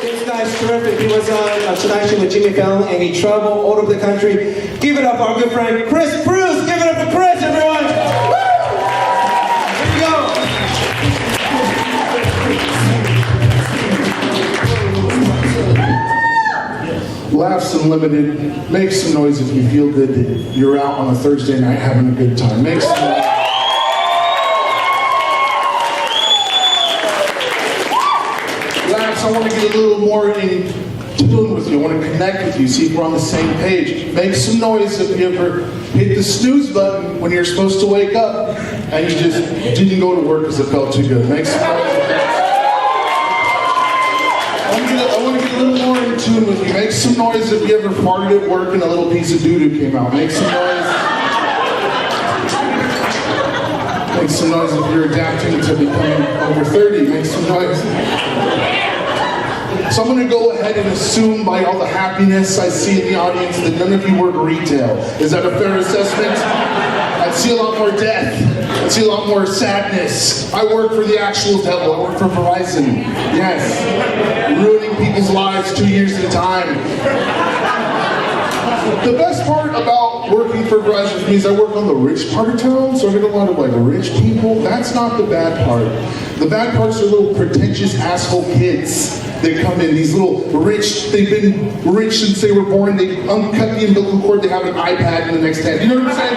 This guy's terrific. He was on Tonight Show with Jimmy Fallon, and he traveled all over the country. Give it up, our good friend Cruz. Give it up for Cruz, everyone. Woo! Here we go. Laughs Unlimited. Make some noise if you feel good that you're out on a Thursday night having a good time. Make some noise. Laughs, I want to get a little more in tune with you. I want to connect with you, see if we're on the same page. Make some noise if you ever hit the snooze button when you're supposed to wake up and you just didn't go to work because it felt too good. Make some noise. I want to get a little more in tune with you. Make some noise if you ever farted at work and a little piece of doo-doo came out. Make some noise. Make some noise if you're adapting to becoming over 30. Make some noise. So I'm going to go ahead and assume by all the happiness I see in the audience that none of you work retail. Is that a fair assessment? I see a lot more death. I see a lot more sadness. I work for the actual devil. I work for Verizon. Yes. Ruining people's lives 2 years at a time. The best part about working for Verizon means I work on the rich part of town, so I get a lot of like rich people. That's not the bad part. The bad parts are little pretentious asshole kids. They come in, these little rich, they've been rich since they were born, they uncut the umbilical cord, they have an iPad in the next 10. You know what I'm saying?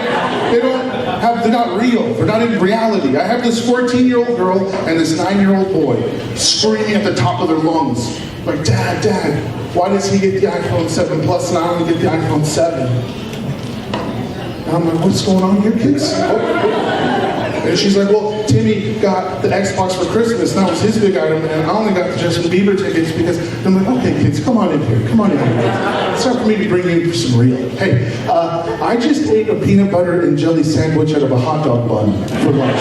They're not real, they're not in reality. I have this 14-year-old girl and this 9-year-old boy screaming at the top of their lungs, like, Dad, why does he get the iPhone 7 Plus and I only get the iPhone 7? And I'm like, what's going on here, kids? And she's like, well, Timmy got the Xbox for Christmas, and that was his big item, and I only got the Justin Bieber tickets because, I'm like, okay, kids, come on in here. It's time for me to bring you some real. Hey, I just ate a peanut butter and jelly sandwich out of a hot dog bun for lunch.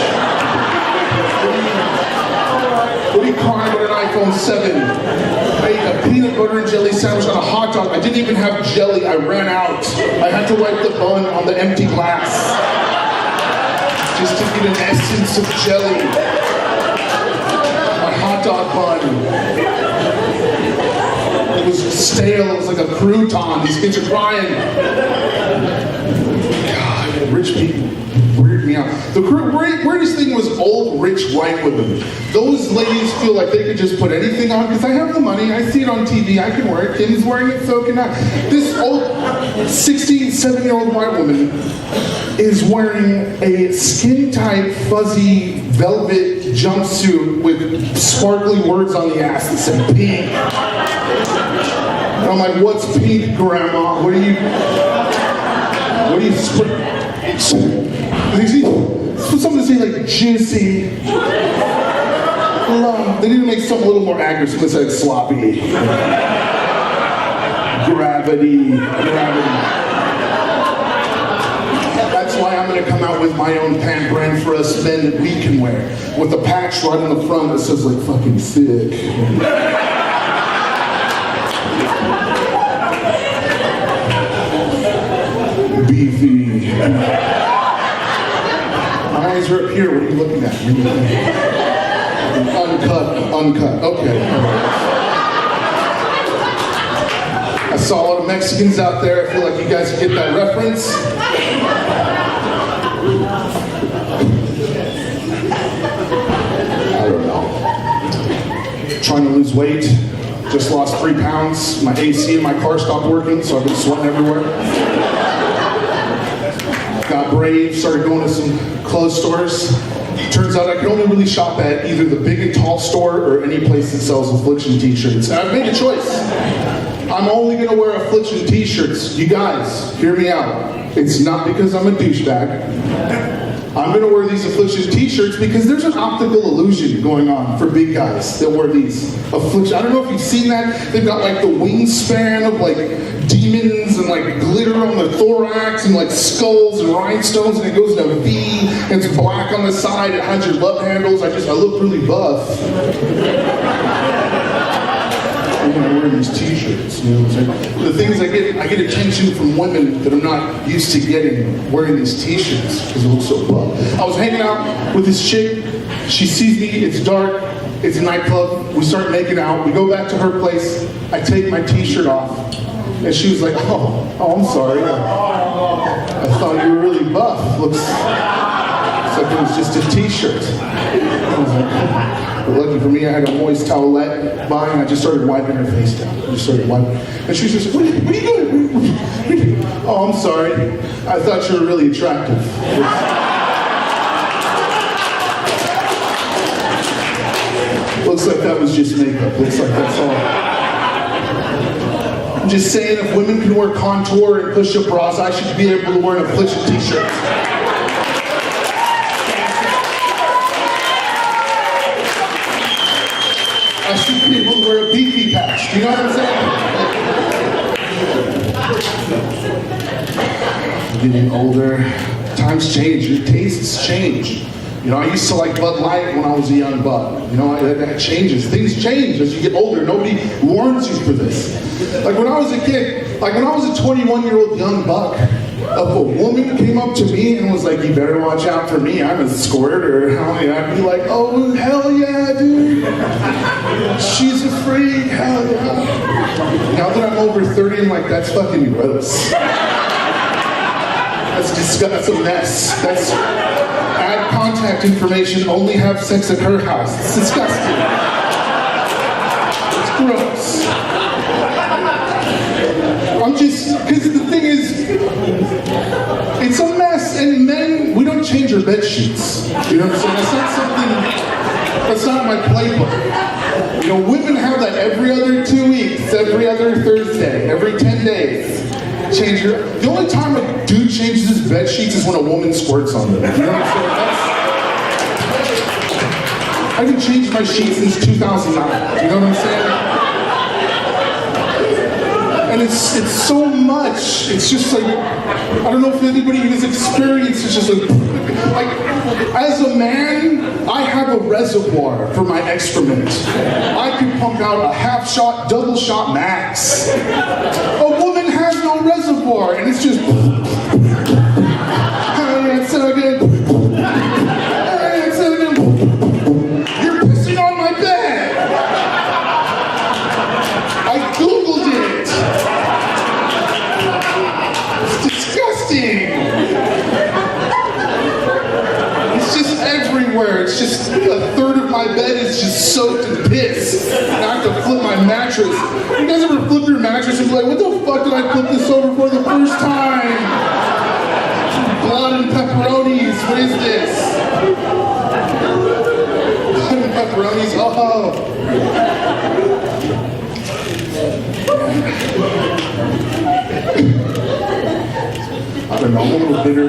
What are you crying about an iPhone 7? I ate a peanut butter and jelly sandwich on a hot dog. I didn't even have jelly. I ran out. I had to wipe the bun on the empty glass. Just to get an essence of jelly. My hot dog bun. It was stale, it was like a crouton. These kids are crying. God, rich people weird me out. The weirdest thing was old, rich, white women. Those ladies feel like they could just put anything on, because I have the money, I see it on TV, I can wear it, Kim's wearing it, so can I. This old 67-year-old white woman is wearing a skin-tight, fuzzy, velvet jumpsuit with sparkly words on the ass that say pink. And I'm like, what's pink, Grandma? What are you something to say like juicy. They need to make something a little more aggressive instead of sloppy. Gravity. That's why I'm going to come out with my own pant brand for us men that we can wear, with a patch right on the front that says like fucking sick. Beefy. My eyes are up here. What are you looking at? Uncut. Okay. I saw a lot of Mexicans out there. I feel like you guys get that reference. I don't know. Trying to lose weight. Just lost 3 pounds. My AC in my car stopped working, so I've been sweating everywhere. Got brave, started going to some clothes stores. Turns out I can only really shop at either the big and tall store or any place that sells Affliction t-shirts. And I've made a choice. I'm only going to wear Affliction t-shirts. You guys, hear me out. It's not because I'm a douchebag. I'm going to wear these Affliction t-shirts because there's an optical illusion going on for big guys that wear these Affliction. I don't know if you've seen that. They've got like the wingspan of like demons and like glitter on the thorax and like skulls and rhinestones, and it goes in a V and it's black on the side. It has your love handles. I look really buff. When I wear these t-shirts, you know what I'm saying? The thing is, I get attention from women that I'm not used to getting wearing these t-shirts because it looks so buff. I was hanging out with this chick. She sees me. It's dark. It's a nightclub. We start making out. We go back to her place. I take my t-shirt off. And she was like, oh, I'm sorry. I thought you were really buff. Looks like it was just a t-shirt. I was like, but lucky for me, I had a moist towelette by, and I just started wiping her face down. I just started wiping. And she was just like, what are you doing? What are you doing? Oh, I'm sorry. I thought you were really attractive. Looks like that was just makeup. Looks like that's all. I'm just saying, if women can wear contour and push-up bras, I should be able to wear an affliction t-shirt. I should be able to wear a beefy patch. Do you know what I'm saying? Getting older, times change, your tastes change. You know, I used to like Bud Light when I was a young buck. You know, that changes. Things change as you get older. Nobody warns you for this. Like when I was a kid, like when I was a 21-year-old young buck, if a woman came up to me and was like, you better watch out for me, I'm a squirter, I'd be like, oh, hell yeah, dude. She's a freak, hell yeah. Now that I'm over 30, I'm like, that's fucking gross. That's disgusting. That's a mess. That's add contact information, only have sex at her house. It's disgusting. It's gross. I'm just, because the thing is, it's a mess, and men, we don't change our bed sheets. You know what I'm saying? That's not something, that's not my playbook. You know, women have that every other 2 weeks, every other Thursday, every 10 days. The only time a dude changes his bed sheets is when a woman squirts on them. You know what I'm saying? I haven't changed my sheets since 2009. You know what I'm saying? And it's so much. It's just like, I don't know if anybody has experienced, it's just like as a man, I have a reservoir for my excrement. I can pump out a half shot, double shot max. A woman has no reservoir, and it's just, you're pissing on my bed. I Googled it. It's disgusting. It's just everywhere. It's just a third of my bed is just soaked in piss. And I have to flip my mattress. You guys ever flip your mattress and be like, what the fuck did I flip this over for the first time? Blood and pepperonis. What is this? Blood and pepperonis. Oh. I don't know,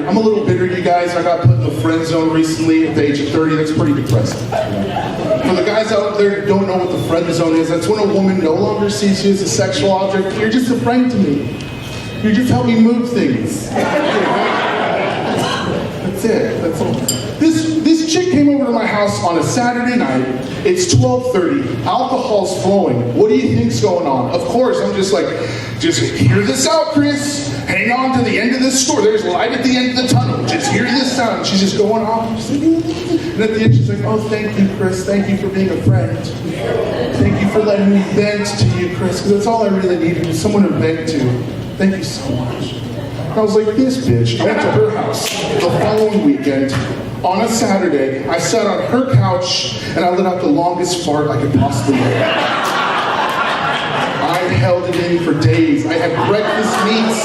I'm a little bitter, you guys. I got put in the friend zone recently at the age of 30. That's pretty depressing. For the guys out there who don't know what the friend zone is, that's when a woman no longer sees you as a sexual object. You're just a friend to me. You just help me move things. That's it. That's all. This chick came over to my house on a Saturday night. It's 12:30. Alcohol's flowing. What do you think's going on? Of course, I'm just like, just hear this out, Chris. Hang on to the end of this store. There's light at the end of the tunnel. Just hear this sound. She's just going off. And at the end, she's like, oh, thank you, Chris. Thank you for being a friend. Thank you for letting me vent to you, Chris, because that's all I really needed was someone to vent to. Thank you so much. And I was like, this bitch. I went to her house the following weekend. On a Saturday, I sat on her couch and I let out the longest fart I could possibly make. I held it in for days. I had breakfast meats.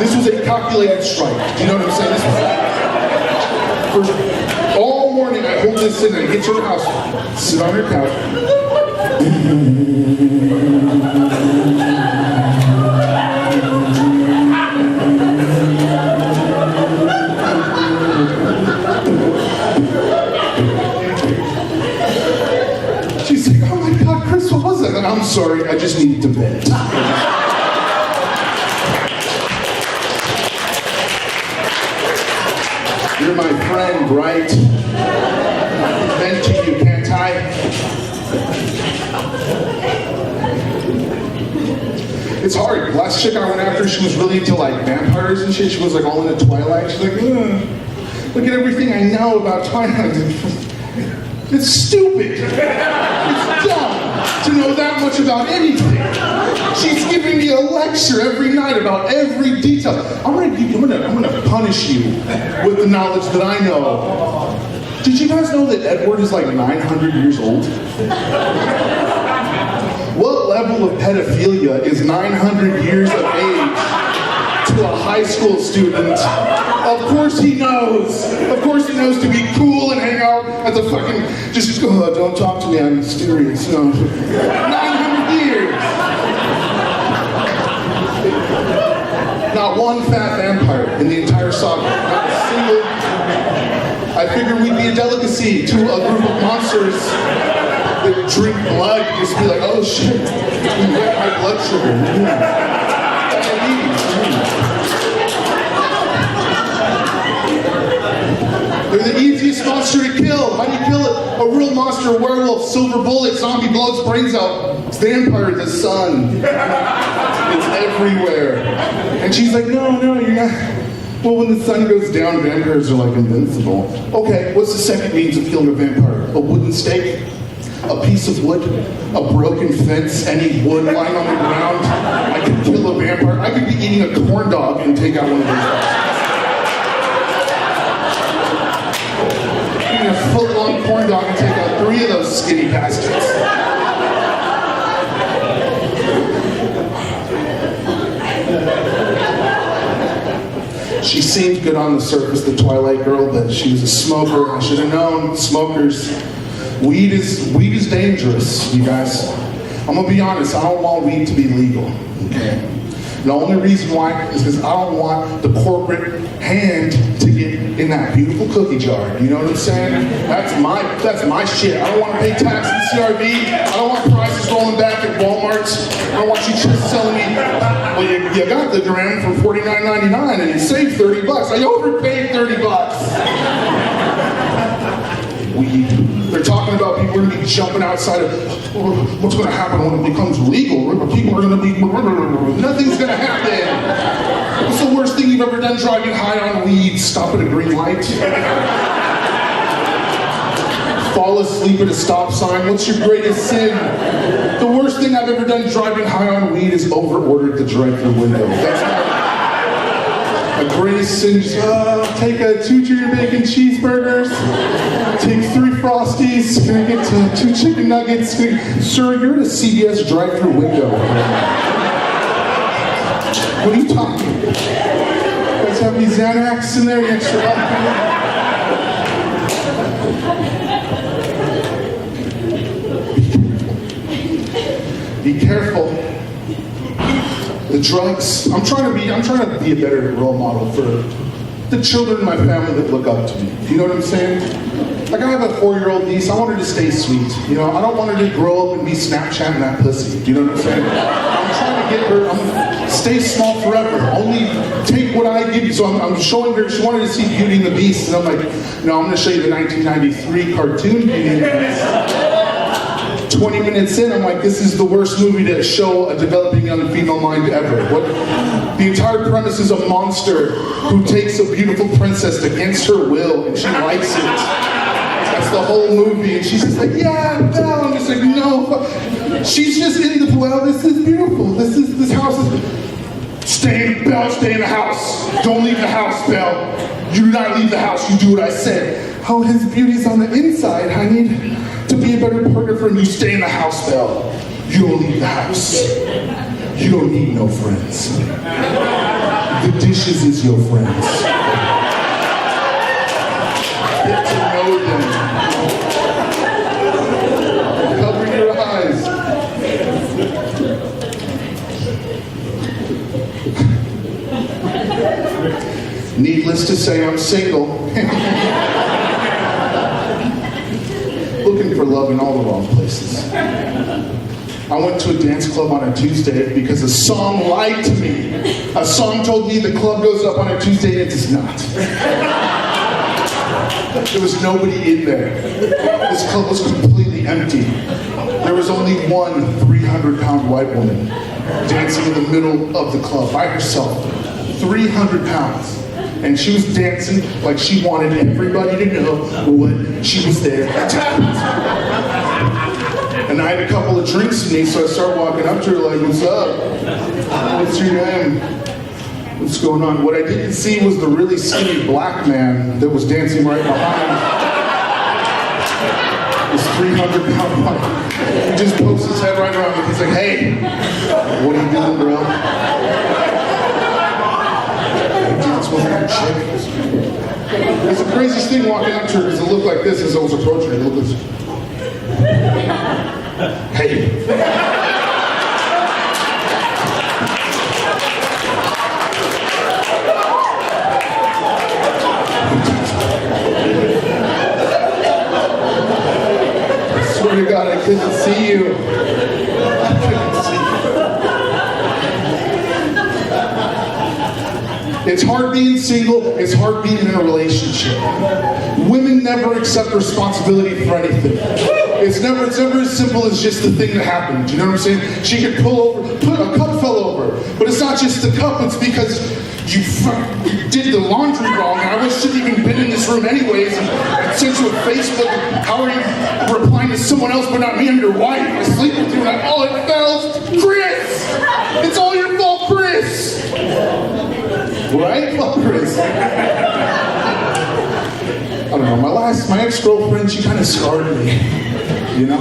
This was a calculated strike. Do you know what I'm saying? This was, for all morning, I hold this in and I get to her house, sit on her couch. She's like, oh my God, Chris, what was that? And I'm sorry, I just needed to vent. You're my friend, right? Vent to you, can't I? It's hard. Last chick I went after, she was really into like vampires and shit. She was like all into Twilight. She's like, look at everything I know about Twilight. It's stupid. It's dumb to know that much about anything. She's giving me a lecture every night about every detail. I'm gonna punish you with the knowledge that I know. Did you guys know that Edward is like 900 years old? What level of pedophilia is 900 years of age to a high school student? Of course he knows. Of course he knows to be cool and hang out at the fucking, just, don't talk to me, I'm mysterious. No. 900 years. Not one fat vampire in the entire saga. Not a single. I figured we'd be a delicacy to a group of monsters that drink blood. Just be like, oh shit, we get my blood sugar. Diabetes. They're the easiest monster to kill. How do you kill it? A real monster, a werewolf, silver bullet, zombie blows brains out. It's vampire, the sun. It's everywhere. And she's like, no, you're not. Well, when the sun goes down, vampires are like invincible. Okay, what's the second means of killing a vampire? A wooden stake? A piece of wood? A broken fence? Any wood lying on the ground? I could kill a vampire. I could be eating a corn dog and take out one of those guys. Eating a foot-long corn dog and take out 3 of those skinny bastards. She seemed good on the surface, the Twilight girl, but she was a smoker. I should have known. Smokers. Weed is dangerous, you guys. I'm gonna be honest, I don't want weed to be legal. Okay. The only reason why is because I don't want the corporate hand to get in that beautiful cookie jar. You know what I'm saying? That's my shit. I don't want to pay tax in CRV. I don't want prices rolling back at Walmart. I don't want you just selling me. Well, you got the gram for $49.99 and you saved $30. I overpaid $30. Weed. They're talking about people are going to be jumping outside of what's going to happen when it becomes legal. People are going to be, nothing's going to happen. What's the worst thing you've ever done driving high on weed? Stop at a green light? Fall asleep at a stop sign? What's your greatest sin? The worst thing I've ever done driving high on weed is over-ordered the drive-thru window. That's my greatest sin. Take 2 junior bacon cheeseburgers, take 3 Frosties, can I get 2 chicken nuggets? Sir, you're at a CVS drive-thru window. What are you talking about? You guys have any Xanax in there? You extra alcohol? Be careful. The drugs. I'm trying to be a better role model for the children in my family that look up to me. You know what I'm saying? Like I have a 4-year-old niece. I want her to stay sweet. You know, I don't want her to grow up and be Snapchatting that pussy. You know what I'm saying? I'm trying to get her. Stay small forever. Only take what I give you. So I'm showing her. She wanted to see Beauty and the Beast, and I'm like, no, I'm going to show you the 1993 cartoon Beauty and the Beast. 20 minutes in, I'm like, this is the worst movie to show a developing young female mind ever. The entire premise is a monster who takes a beautiful princess against her will, and she likes it. That's the whole movie, and she's just like, yeah, Belle. I'm just like, no. She's just in the, well, this is beautiful. This house is, stay in the house. Don't leave the house, Belle. You do not leave the house. You do what I said. Oh, his beauty's on the inside. I need to be a better partner for him. You stay in the house, Belle. You don't leave the house. You don't need no friends. The dishes is your friends. Get to know them. Cover your eyes. Needless to say, I'm single. Looking for love in all the wrong places. I went to a dance club on a Tuesday because a song lied to me. A song told me the club goes up on a Tuesday and it does not. There was nobody in there. This club was completely empty. There was only one 300-pound white woman dancing in the middle of the club by herself. 300 pounds. and she was dancing like she wanted everybody to know what she was there to. And I had a couple of drinks in me, so I started walking up to her like, what's up? What's your name? What's going on? What I didn't see was the really skinny black man that was dancing right behind this 300-pound white. He just pokes his head right around me. He's like, hey, what are you doing, bro? Dance with that chick. It's the craziest thing walking up to her because it looked like this as I was approaching her. It looked like this. Hey. I swear to God, I couldn't see you. I couldn't see you. It's hard being single. It's hard being in a relationship. Women never accept responsibility for anything. It's never as simple as just the thing that happened. You know what I'm saying? She could a cup fell over, but it's not just the cup. It's because you did the laundry wrong, and I shouldn't even been in this room anyways. And sent you a Facebook. How are you replying to someone else but not me? I'm your wife. I sleep with you, and it fell. Chris, it's all your fault, Chris. Right? Well, Chris. I don't know. My ex-girlfriend, she kind of scarred me. You know,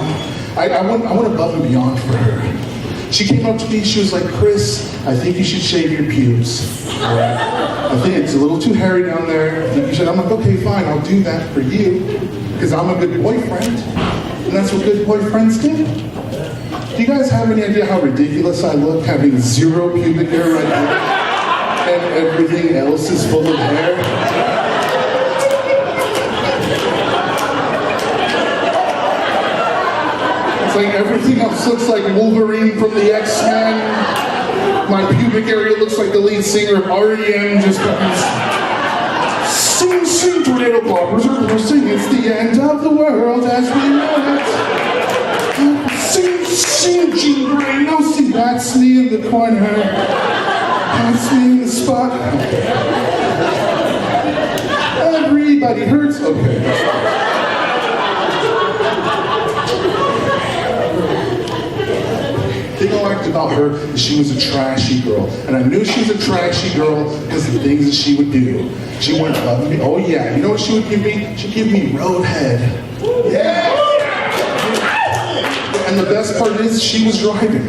I went above and beyond for her. She came up to me, she was like, Chris, I think you should shave your pubes. I think it's a little too hairy down there. I'm like, okay, fine, I'll do that for you, because I'm a good boyfriend. And that's what good boyfriends do. Do you guys have any idea how ridiculous I look having zero pubic hair right now? And everything else is full of hair? Like everything else looks like Wolverine from the X-Men. My pubic area looks like the lead singer of R.E.M. just sing, sing, tornado boppers are sing. It's the end of the world as we know it. Sing, sing, Jean Grey. No, see, that's me in the corner. That's me in the spot. Everybody hurts. Okay. The thing I liked about her is she was a trashy girl. And I knew she was a trashy girl because of the things that she would do. She went above me. Oh yeah, you know what she would give me? She'd give me roadhead. Yeah! And the best part is she was driving.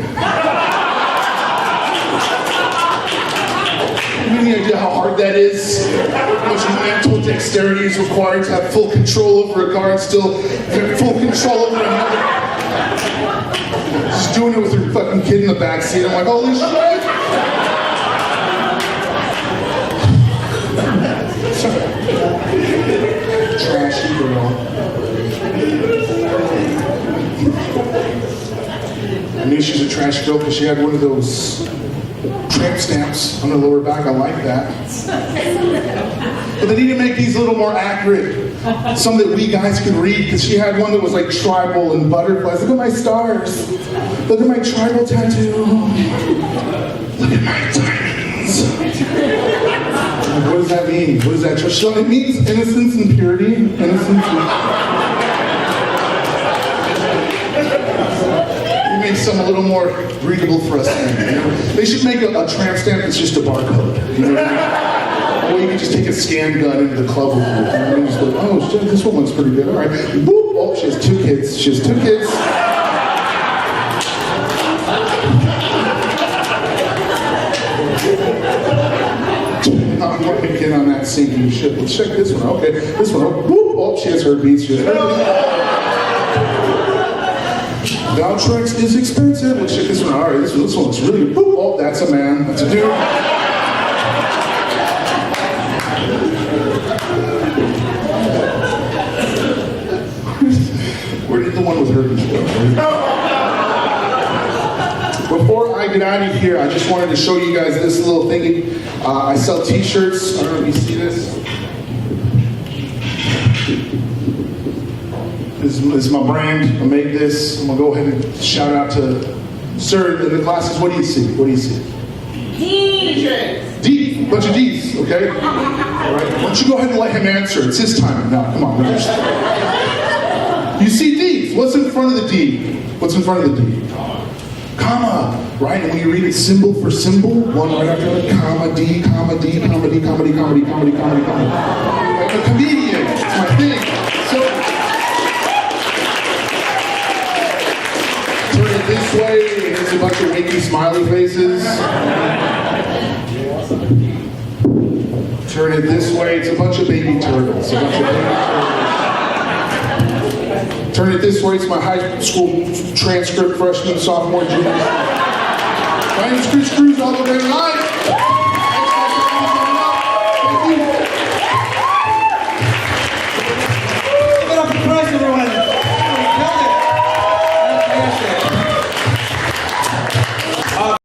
You have any idea how hard that is? How much mental dexterity is required to have full control over a car and still have full control over another? She's doing it with her fucking kid in the backseat. I'm like, holy shit! Trashy girl. I knew she was a trash girl because she had one of those tramp stamps on her lower back. I like that. But they need to make these a little more accurate. Some that we guys can read, because she had one that was like tribal and butterflies. Look at my stars. Look at my tribal tattoo. Look at my diamonds. Like, what does that mean? What does that show? It means innocence and purity. Innocence and... It makes some a little more readable for us. You know? They should make a tramp stamp that's just a barcode. You know what I mean? Or you can just take a scan gun into the club with you. And you just go, oh shit, this one looks pretty good. All right. Boop. Oh, she has 2 kids. She has 2 kids. I'm going to get on that sinking ship. Let's check this one out. Okay. This one. Oh, boop. Oh, she has her beats. She has her Valtrex is expensive. Let's check this one out. All right. This one looks really good. Boop. Oh, that's a man. That's a dude. Where did the one with herpes go? Before I get out of here, I just wanted to show you guys this little thingy. I sell t-shirts. I don't know if you see this. This is my brand. I made this. I'm going to go ahead and shout out to Sir in the glasses. What do you see? What do you see? D, bunch of D's, okay? All right, why don't you go ahead and let him answer? It's his time now. Come on. You see D's. What's in front of the D? What's in front of the D? Comma, right? And when you read it symbol for symbol, one right after another, comma, D, comma, D, comma, D, comma, D, comma, D, comma, D, comma, D, comma. Like a comedian. It's my thing. So, turn it this way, here's a bunch of winky smiley faces. Turn it this way, it's a bunch of baby turtles. Turn it this way, it's my high school transcript, freshman, sophomore, junior. My name's Cruz, all the way live.